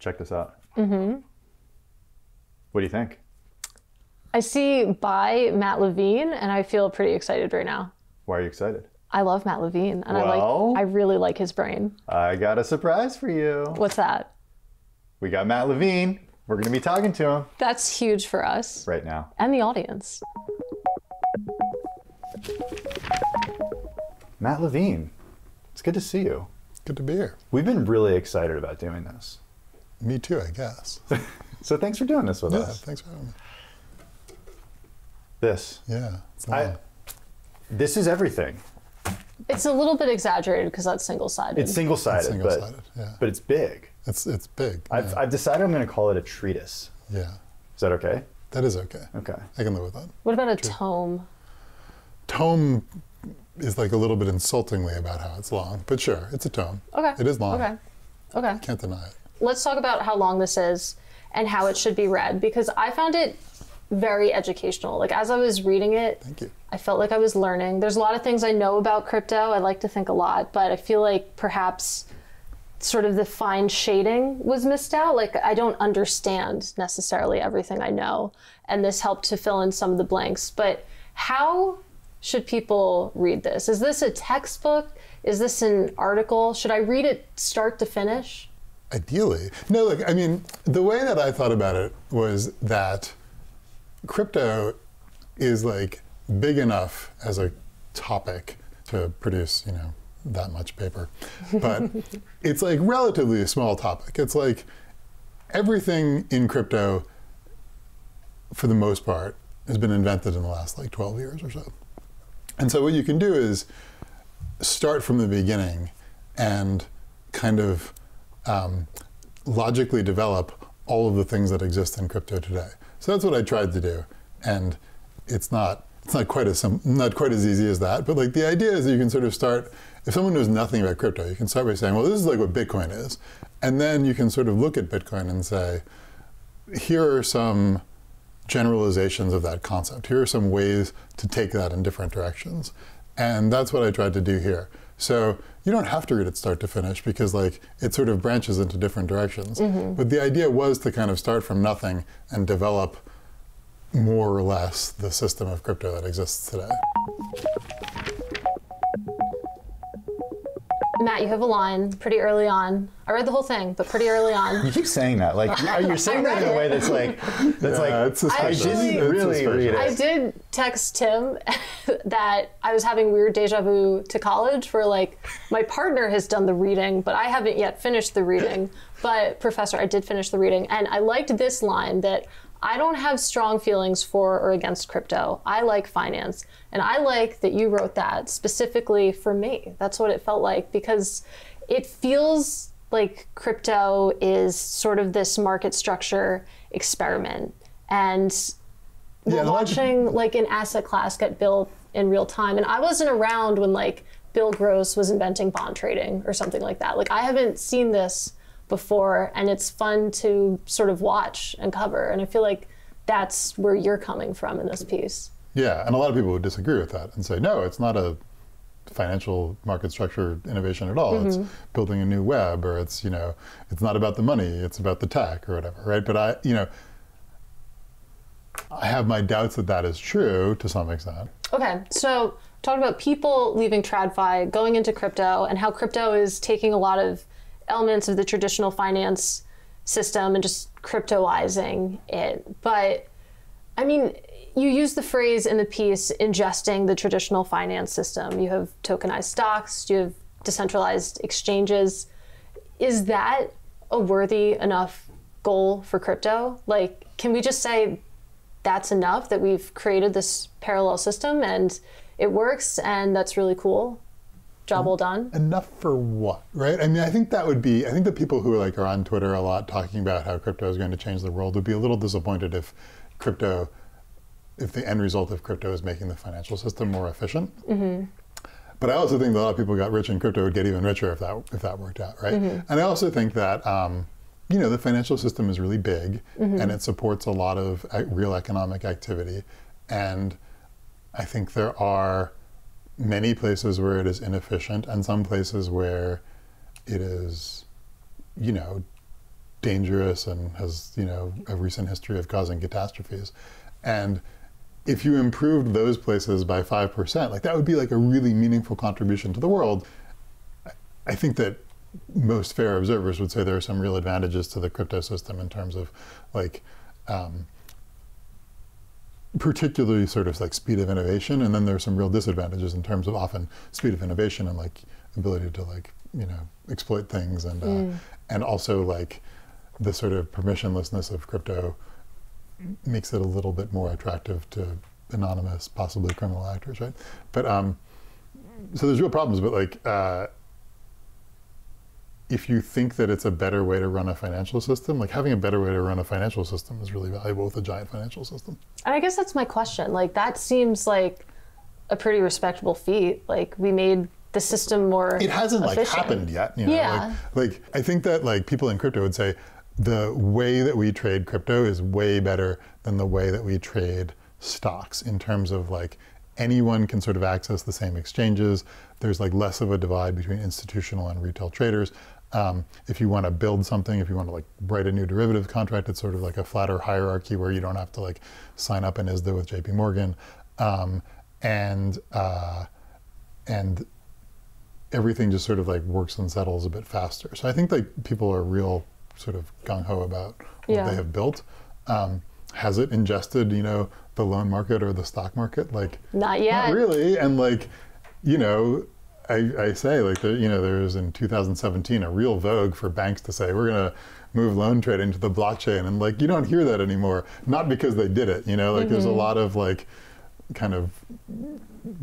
Check this out. Mm-hmm. What do you think? I see buy Matt Levine, and I feel pretty excited right now. Why are you excited? I love Matt Levine, and I really like his brain. I got a surprise for you. What's that? We got Matt Levine. We're going to be talking to him. That's huge for us. Right now. And the audience. Matt Levine, it's good to see you. Good to be here. We've been really excited about doing this. Me too, I guess. So thanks for doing this with us. Yeah, thanks for having me. This. Yeah, it's long. This is everything. It's a little bit exaggerated because that's single-sided. It's single-sided, yeah. But it's big. It's big. I've decided I'm going to call it a treatise. Yeah. Is that okay? That is okay. Okay. I can live with that. What about a tome? Tome is like a little bit insultingly about how it's long, but sure, it's a tome. Okay. It is long. Okay. Can't deny it. Let's talk about how long this is and how it should be read, because I found it very educational. Like, as I was reading it, Thank you. I felt like I was learning. There's a lot of things I know about crypto. I like to think a lot, but I feel like perhaps sort of the fine shading was missed out. Like, I don't understand necessarily everything I know, and this helped to fill in some of the blanks. But how should people read this? Is this a textbook? Is this an article? Should I read it start to finish? Ideally. No, look, I mean, the way that I thought about it was that crypto is like big enough as a topic to produce, that much paper. But it's like relatively a small topic. It's like everything in crypto, for the most part, has been invented in the last like 12 years or so. And so what you can do is start from the beginning and kind of logically develop all of the things that exist in crypto today. So that's what I tried to do, and it's not quite as easy as that. But like the idea is that you can sort of start. If someone knows nothing about crypto, you can start by saying, well, this is like what Bitcoin is, and then you can sort of look at Bitcoin and say, here are some generalizations of that concept. Here are some ways to take that in different directions, and that's what I tried to do here. So you don't have to read it start to finish because like it sort of branches into different directions. Mm-hmm. But the idea was to kind of start from nothing and develop more or less the system of crypto that exists today. Matt, you have a line pretty early on. I read the whole thing, but pretty early on. You keep saying that. Like, you're saying that in a way that's like, I didn't really read it. I did text Tim that I was having weird deja vu to college where like my partner has done the reading, but I haven't yet finished the reading. But Professor, I did finish the reading. And I liked this line that I don't have strong feelings for or against crypto. I like finance. And I like that you wrote that specifically for me. That's what it felt like, because it feels like crypto is sort of this market structure experiment. And we're watching like an asset class get built in real time. And I wasn't around when like Bill Gross was inventing bond trading or something like that. Like, I haven't seen this before, and it's fun to sort of watch and cover. And I feel like that's where you're coming from in this piece. Yeah, and a lot of people would disagree with that and say, no, it's not a financial market structure innovation at all. Mm-hmm. It's building a new web, or it's, it's not about the money, it's about the tech or whatever, right? But I have my doubts that that is true to some extent. Okay, so talking about people leaving TradFi, going into crypto, and how crypto is taking a lot of elements of the traditional finance system and just cryptoizing it. But I mean, you use the phrase in the piece, ingesting the traditional finance system. You have tokenized stocks, you have decentralized exchanges. Is that a worthy enough goal for crypto? Like, can we just say that's enough, that we've created this parallel system and it works and that's really cool? Job well done. Enough for what, right? I mean, I think the people who are on Twitter a lot talking about how crypto is going to change the world would be a little disappointed if the end result of crypto is making the financial system more efficient. Mm-hmm. But I also think that a lot of people who got rich in crypto would get even richer if that worked out, right? Mm-hmm. And I also think that the financial system is really big, mm-hmm. and it supports a lot of real economic activity. And I think there are many places where it is inefficient and some places where it is, dangerous and has, you know, a recent history of causing catastrophes. And if you improved those places by 5%, like that would be like a really meaningful contribution to the world. I think that most fair observers would say there are some real advantages to the crypto system in terms of like, particularly sort of like speed of innovation, and then there's some real disadvantages in terms of often speed of innovation and like ability to like, you know, exploit things, and also like the sort of permissionlessness of crypto makes it a little bit more attractive to anonymous, possibly criminal actors, right? But so there's real problems, but like if you think that it's a better way to run a financial system, like having a better way to run a financial system is really valuable with a giant financial system. And I guess that's my question. Like that seems like a pretty respectable feat. Like we made the system more It hasn't efficient. like happened yet, you know? Yeah. Like I think that like people in crypto would say the way that we trade crypto is way better than the way that we trade stocks in terms of like anyone can sort of access the same exchanges. There's like less of a divide between institutional and retail traders. If you want to build something, if you want to like write a new derivative contract, it's sort of like a flatter hierarchy where you don't have to like sign up in ISDA with JP Morgan. And everything just sort of like works and settles a bit faster. So I think like people are real sort of gung-ho about what they have built. Has it ingested, you know, the loan market or the stock market? Like, not yet. Not really. And like, you know, I say like, you know, there was in 2017 a real vogue for banks to say, we're going to move loan trading to the blockchain. And like, you don't hear that anymore. Not because they did it, you know, like there's a lot of like, kind of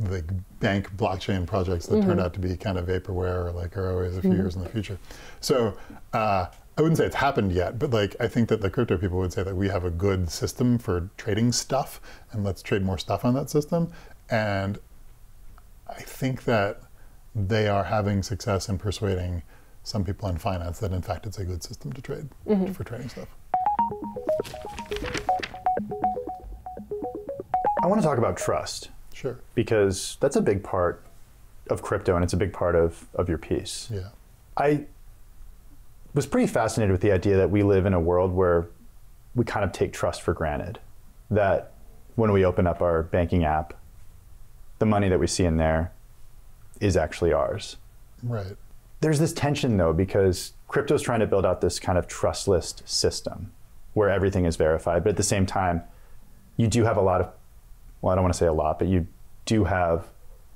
like bank blockchain projects that turned out to be kind of vaporware or like are always a few years in the future. So I wouldn't say it's happened yet, but like I think that the crypto people would say that we have a good system for trading stuff, and let's trade more stuff on that system. And I think that they are having success in persuading some people in finance that in fact it's a good system to trade for trading stuff. I want to talk about trust. Sure. Because that's a big part of crypto, and it's a big part of your piece. Yeah. I was pretty fascinated with the idea that we live in a world where we kind of take trust for granted. That when we open up our banking app, the money that we see in there is actually ours. Right. There's this tension though, because crypto is trying to build out this kind of trustless system where everything is verified, but at the same time, you do have a lot of, well, I don't want to say a lot, but you do have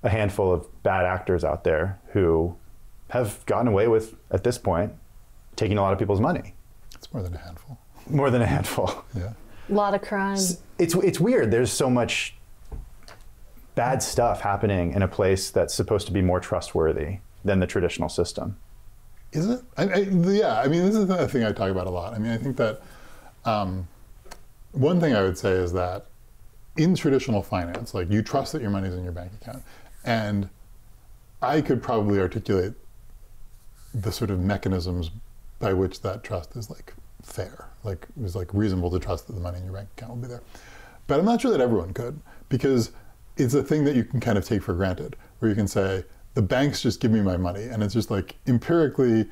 a handful of bad actors out there who have gotten away with, at this point, taking a lot of people's money. It's more than a handful. More than a handful. Yeah. A lot of crime. It's weird. There's so much bad stuff happening in a place that's supposed to be more trustworthy than the traditional system. Is it? Yeah, I mean, this is the thing I talk about a lot. I mean, I think that one thing I would say is that in traditional finance, like you trust that your money's in your bank account. And I could probably articulate the sort of mechanisms by which that trust is like fair. Like it was like reasonable to trust that the money in your bank account will be there. But I'm not sure that everyone could, because it's a thing that you can kind of take for granted, where you can say, the banks just give me my money, and it's just like empirically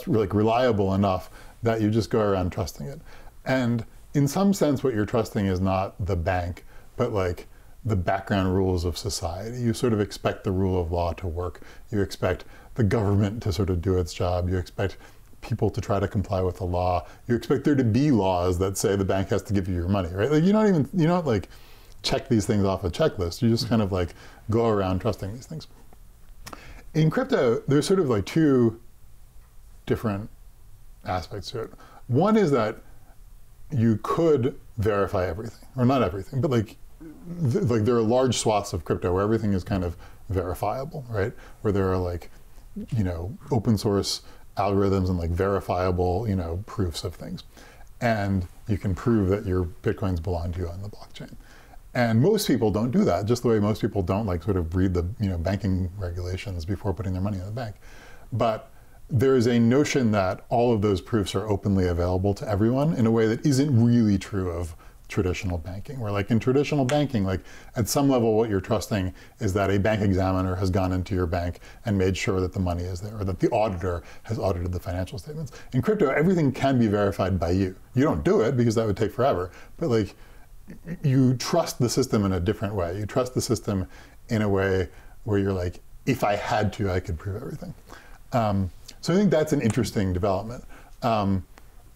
like reliable enough that you just go around trusting it. And in some sense, what you're trusting is not the bank, but like the background rules of society. You sort of expect the rule of law to work. You expect the government to sort of do its job. You expect people to try to comply with the law. You expect there to be laws that say the bank has to give you your money, right? Like you don't like check these things off a checklist. You just kind of like go around trusting these things. In crypto, there's sort of like two different aspects to it. One is that you could verify everything, or not everything, but like there are large swaths of crypto where everything is kind of verifiable, right? Where there are like, you know, open source algorithms and like verifiable, you know, proofs of things. And you can prove that your Bitcoins belong to you on the blockchain. And most people don't do that, just the way most people don't like sort of read the, you know, banking regulations before putting their money in the bank. But there is a notion that all of those proofs are openly available to everyone in a way that isn't really true of traditional banking, where like in traditional banking, like at some level what you're trusting is that a bank examiner has gone into your bank and made sure that the money is there, or that the auditor has audited the financial statements. In crypto, everything can be verified by you. You don't do it because that would take forever, but like you trust the system in a different way. You trust the system in a way where you're like, if I had to, I could prove everything. So I think that's an interesting development.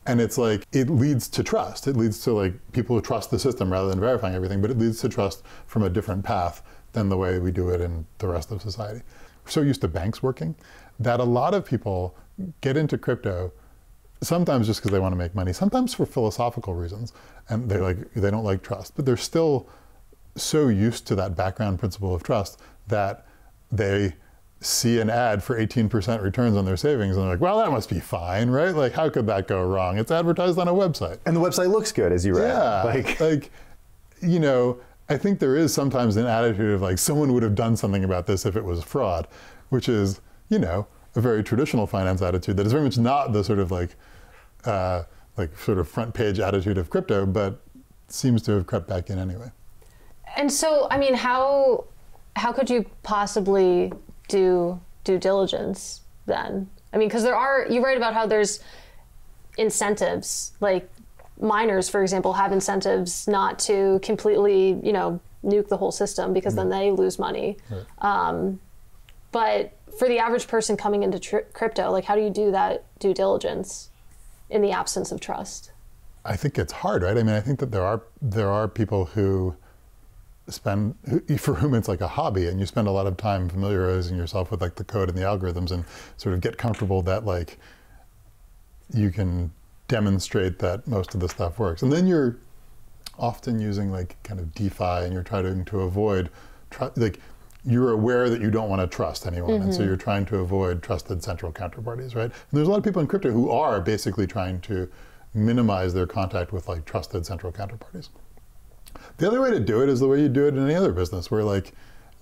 And it's like, it leads to trust. It leads to like people who trust the system rather than verifying everything, but it leads to trust from a different path than the way we do it in the rest of society. We're so used to banks working that a lot of people get into crypto sometimes just because they want to make money, sometimes for philosophical reasons, and they don't like trust, but they're still so used to that background principle of trust that they see an ad for 18% returns on their savings and they're like, well, that must be fine, right? Like, how could that go wrong? It's advertised on a website. And the website looks good, as you read. Yeah, like, you know, I think there is sometimes an attitude of like, someone would have done something about this if it was fraud, which is, you know, a very traditional finance attitude that is very much not the sort of like sort of front page attitude of crypto, but seems to have crept back in anyway. And so, I mean, how could you possibly do due diligence then? I mean, because you write about how there's incentives, like miners, for example, have incentives not to completely, you know, nuke the whole system because then they lose money. Right. But for the average person coming into crypto, like, how do you do that due diligence in the absence of trust? I think it's hard, right? I mean, I think that there are people who for whom it's like a hobby, and you spend a lot of time familiarizing yourself with like the code and the algorithms and sort of get comfortable that like you can demonstrate that most of the stuff works. And then you're often using like kind of DeFi, and you're trying to avoid, like you're aware that you don't want to trust anyone, and so you're trying to avoid trusted central counterparties, right? And there's a lot of people in crypto who are basically trying to minimize their contact with like trusted central counterparties. The other way to do it is the way you do it in any other business, where like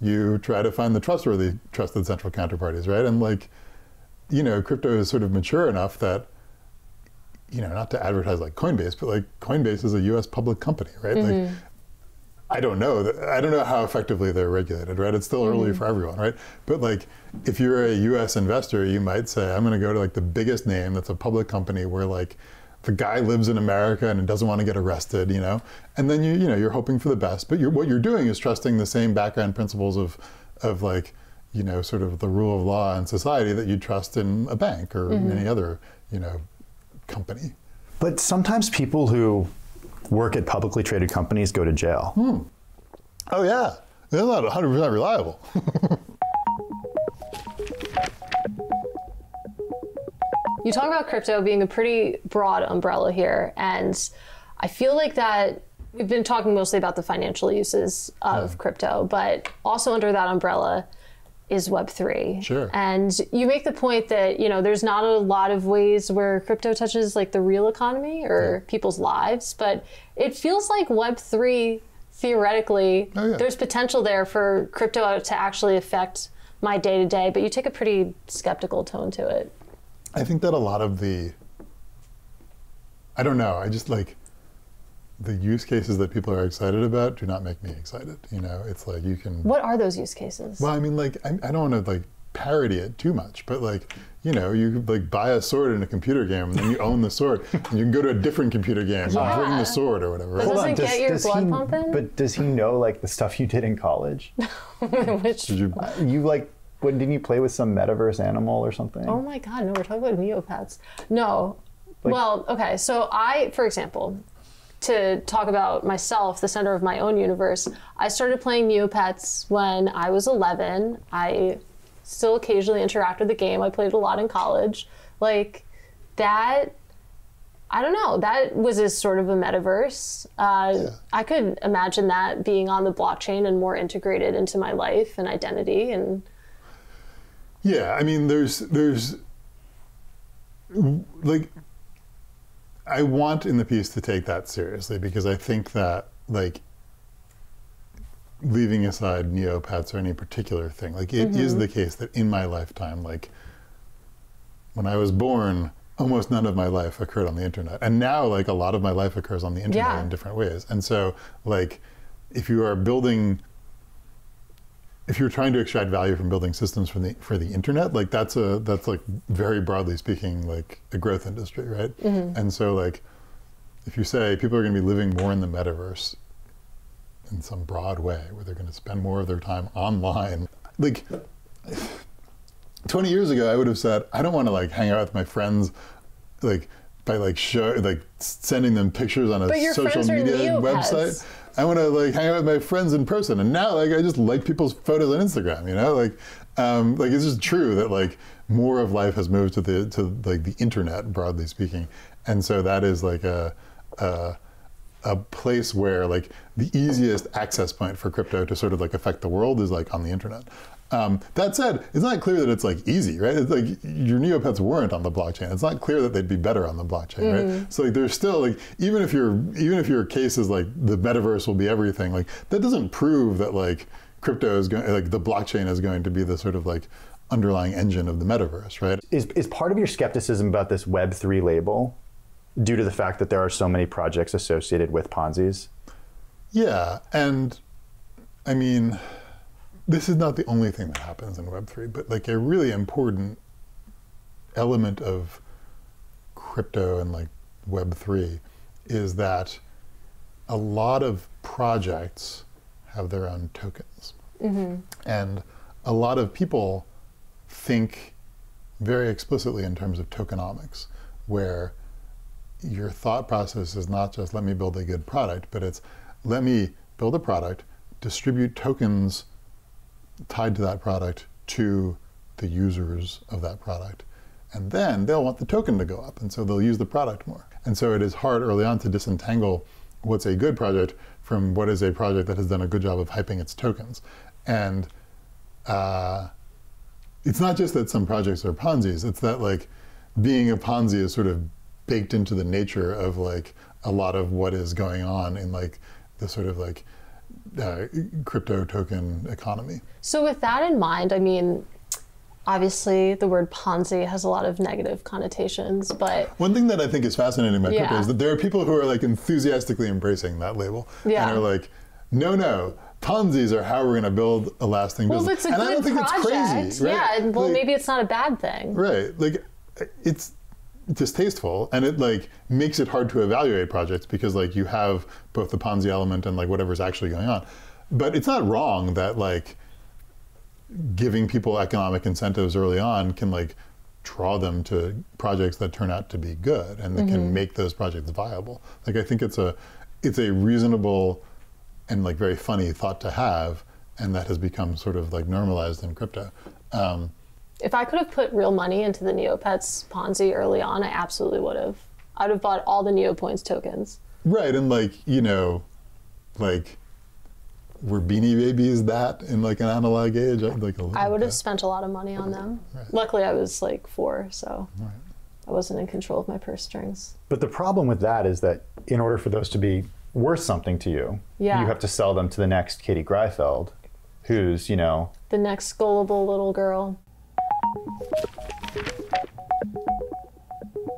you try to find the trustworthy trusted central counterparties, right? And like, you know, crypto is sort of mature enough that, you know, not to advertise like Coinbase, but like Coinbase is a US public company, right? Like, I don't know how effectively they're regulated, right? It's still early for everyone, right? But like, if you're a US investor, you might say, I'm gonna go to like the biggest name that's a public company where like the guy lives in America and doesn't want to get arrested, you know? And then you're hoping for the best, but what you're doing is trusting the same background principles of like, you know, sort of the rule of law in society that you trust in a bank or any other, you know, company. But sometimes people who work at publicly traded companies go to jail. Oh yeah, they're not 100% reliable. You talk about crypto being a pretty broad umbrella here, and I feel like that we've been talking mostly about the financial uses of crypto, but also under that umbrella is Web3. Sure. And you make the point that, you know, there's not a lot of ways where crypto touches like the real economy or people's lives, but it feels like Web3, theoretically, there's potential there for crypto to actually affect my day-to-day, but you take a pretty skeptical tone to it. I think that a lot of I don't know, I just like, the use cases that people are excited about do not make me excited. You know, it's like you can... What are those use cases? Well, I mean, like, I don't want to like parody it too much, but like, you know, you could like buy a sword in a computer game and then you own the sword and you can go to a different computer game and bring the sword or whatever. But doesn't get your blood pumping? But does he know like the stuff you did in college? Which... You like... didn't you play with some metaverse animal or something? Oh my God, no, we're talking about Neopets. No. Like, well, okay, so for example, to talk about myself, the center of my own universe, I started playing Neopets when I was 11. I still occasionally interact with the game. I played a lot in college. Like, that, I don't know, that was a sort of a metaverse. I could imagine that being on the blockchain and more integrated into my life and identity and... Yeah, I mean, there's like, I want in the piece to take that seriously because I think that like, leaving aside Neopets or any particular thing, like it is the case that in my lifetime, like when I was born, almost none of my life occurred on the internet. And now, like, a lot of my life occurs on the internet in different ways. And so, like, if you're trying to extract value from building systems for the internet, like, that's like, very broadly speaking, like, a growth industry, right? And so, like, if you say people are going to be living more in the metaverse in some broad way, where they're going to spend more of their time online, like, 20 years ago, I would have said, I don't want to, like, hang out with my friends, like, by, like, sending them pictures on a social media website. I want to, like, hang out with my friends in person. And now, like, I just like people's photos on Instagram, you know? Like, it's just true that, like, more of life has moved to the internet, broadly speaking. And so that is, like, a place where, like, the easiest access point for crypto to sort of, like, affect the world is, like, on the internet. That said, it's not clear that it's, like, easy, right? It's like your Neopets weren't on the blockchain. It's not clear that they'd be better on the blockchain, right? So, like, there's still, like, even if your case is like the metaverse will be everything, like, that doesn't prove that, like, crypto is going, like, the blockchain is going to be the sort of, like, underlying engine of the metaverse, right? Is part of your skepticism about this Web3 label due to the fact that there are so many projects associated with Ponzi's? Yeah, and I mean, this is not the only thing that happens in Web3, but, like, a really important element of crypto and, like, Web3 is that a lot of projects have their own tokens. And a lot of people think very explicitly in terms of tokenomics, where your thought process is not just let me build a good product, but it's let me build a product, distribute tokens tied to that product to the users of that product. And then they'll want the token to go up, and so they'll use the product more. And so it is hard early on to disentangle what's a good project from what is a project that has done a good job of hyping its tokens. And it's not just that some projects are Ponzi's, it's that, like, being a Ponzi is sort of baked into the nature of, like, a lot of what is going on in, like, the sort of, like, crypto token economy. So with that in mind, I mean, obviously the word Ponzi has a lot of negative connotations, but one thing that I think is fascinating about crypto is that there are people who are, like, enthusiastically embracing that label and are like, no, Ponzi's are how we're going to build a lasting business. Well, it's a and good I don't think project. It's crazy, right? Yeah, well, like, maybe it's not a bad thing. Right, like, it's distasteful, and it, like, makes it hard to evaluate projects because, like, you have both the Ponzi element and, like, whatever's actually going on. But it's not wrong that, like, giving people economic incentives early on can, like, draw them to projects that turn out to be good and that can make those projects viable. Like, I think it's a reasonable and, like, very funny thought to have, and that has become sort of, like, normalized in crypto. If I could have put real money into the Neopets Ponzi early on, I absolutely would have. I'd have bought all the Neopoints tokens. Right, and, like, you know, like, were Beanie Babies that in, like, an analog age? Like, I would have spent a lot of money on them. Right. Luckily, I was, like, 4, so Right. I wasn't in control of my purse strings. But the problem with that is that in order for those to be worth something to you, you have to sell them to the next Katie Greifeld, who's, you know, the next gullible little girl.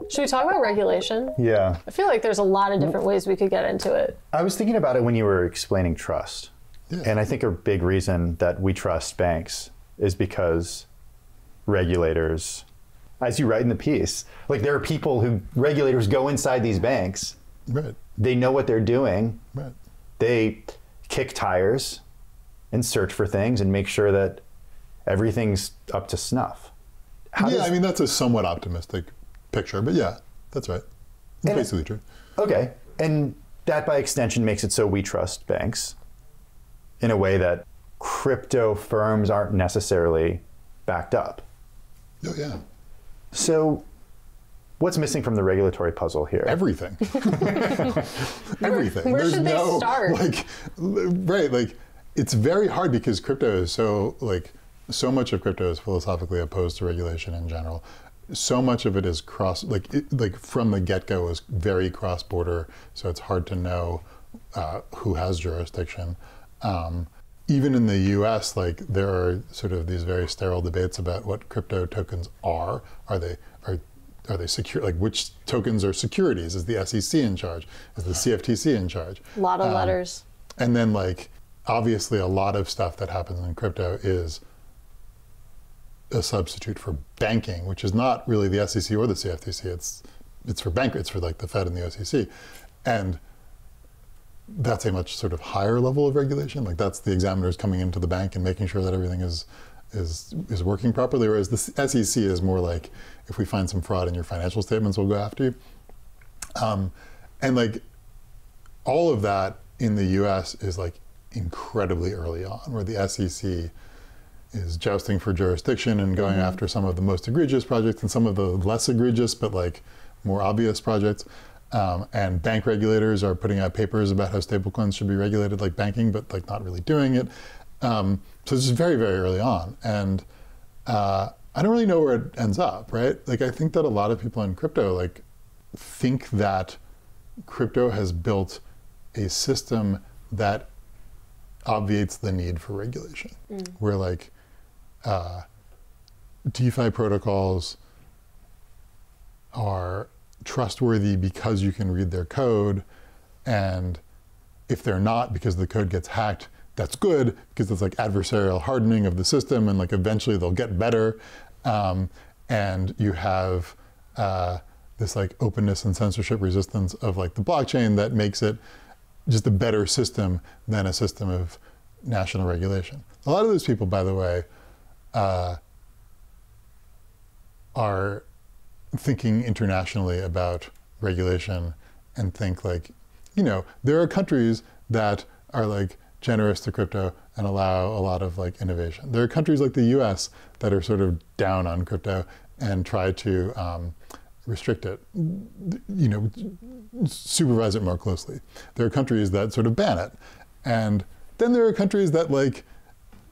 Should we talk about regulation? Yeah. I feel like there's a lot of different ways we could get into it. I was thinking about it when you were explaining trust. Yeah. And I think a big reason that we trust banks is because regulators, as you write in the piece, like, there are people who, regulators go inside these banks. Right. They know what they're doing. Right. They kick tires and search for things and make sure that everything's up to snuff. I mean, that's a somewhat optimistic picture, but yeah, that's right. It's basically true. Okay. And that, by extension, makes it so we trust banks in a way that crypto firms aren't necessarily backed up. Oh, yeah. So what's missing from the regulatory puzzle here? Everything. Everything. Where should they start? Like, right, like, it's very hard because crypto is so, like, so much of crypto is philosophically opposed to regulation in general. So much of it is like from the get-go is very cross-border, so it's hard to know who has jurisdiction. Even in the US, like, there are sort of these very sterile debates about what crypto tokens are. Are are they secure? Like which tokens are securities? Is the SEC in charge? Is the CFTC in charge? A lot of letters. And then like, obviously a lot of stuff that happens in crypto is a substitute for banking, which is not really the SEC or the CFTC. It's for it's for like the Fed and the OCC. And that's a much sort of higher level of regulation. Like that's the examiners coming into the bank and making sure that everything is working properly. Whereas the SEC is more like, if we find some fraud in your financial statements, we'll go after you. And like all of that in the US is like incredibly early on, where the SEC is jousting for jurisdiction and going after some of the most egregious projects and some of the less egregious but like more obvious projects. And bank regulators are putting out papers about how stablecoins should be regulated like banking, but like not really doing it. So it's just very, very early on. And I don't really know where it ends up, right? Like I think that a lot of people in crypto like think that crypto has built a system that obviates the need for regulation. Where like DeFi protocols are trustworthy because you can read their code, and if they're not, because the code gets hacked, that's good because it's like adversarial hardening of the system, and like eventually they'll get better. And you have this like openness and censorship resistance of like the blockchain that makes it just a better system than a system of national regulation. A lot of those people, by the way, are thinking internationally about regulation and think like, you know, there are countries that are like generous to crypto and allow a lot of like innovation. There are countries like the US that are sort of down on crypto and try to restrict it, you know, supervise it more closely. There are countries that sort of ban it. And then there are countries that like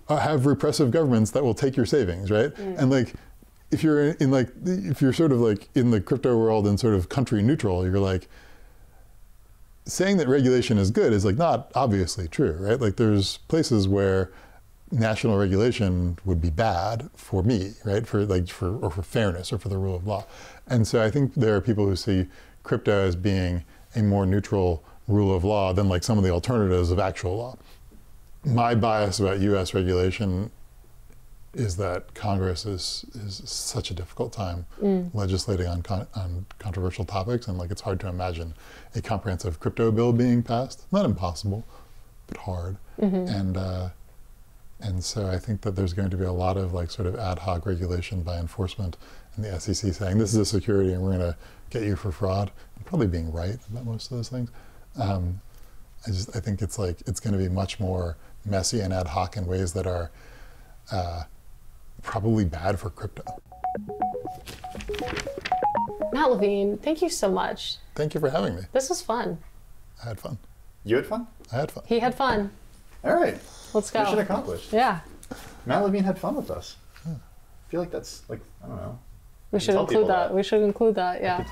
have repressive governments that will take your savings, right? And like, if you're in like, if you're sort of like in the crypto world and sort of country neutral, you're like, saying that regulation is good is like not obviously true, right? Like there's places where national regulation would be bad for me, right? For fairness or for the rule of law. And so I think there are people who see crypto as being a more neutral rule of law than like some of the alternatives of actual law. My bias about US regulation is that Congress is such a difficult time legislating on controversial topics, and like it's hard to imagine a comprehensive crypto bill being passed. Not impossible, but hard. And so I think that there's going to be a lot of like sort of ad hoc regulation by enforcement and the SEC saying this is a security and we're going to get you for fraud. And probably being right about most of those things. I think it's like it's going to be much more messy and ad hoc in ways that are probably bad for crypto. Matt Levine, thank you so much. Thank you for having me. This was fun. I had fun. You had fun? I had fun. He had fun. All right. Let's go. Mission accomplished. Yeah. Matt Levine had fun with us. I feel like that's like, I don't know. We should include that. We should include that, yeah.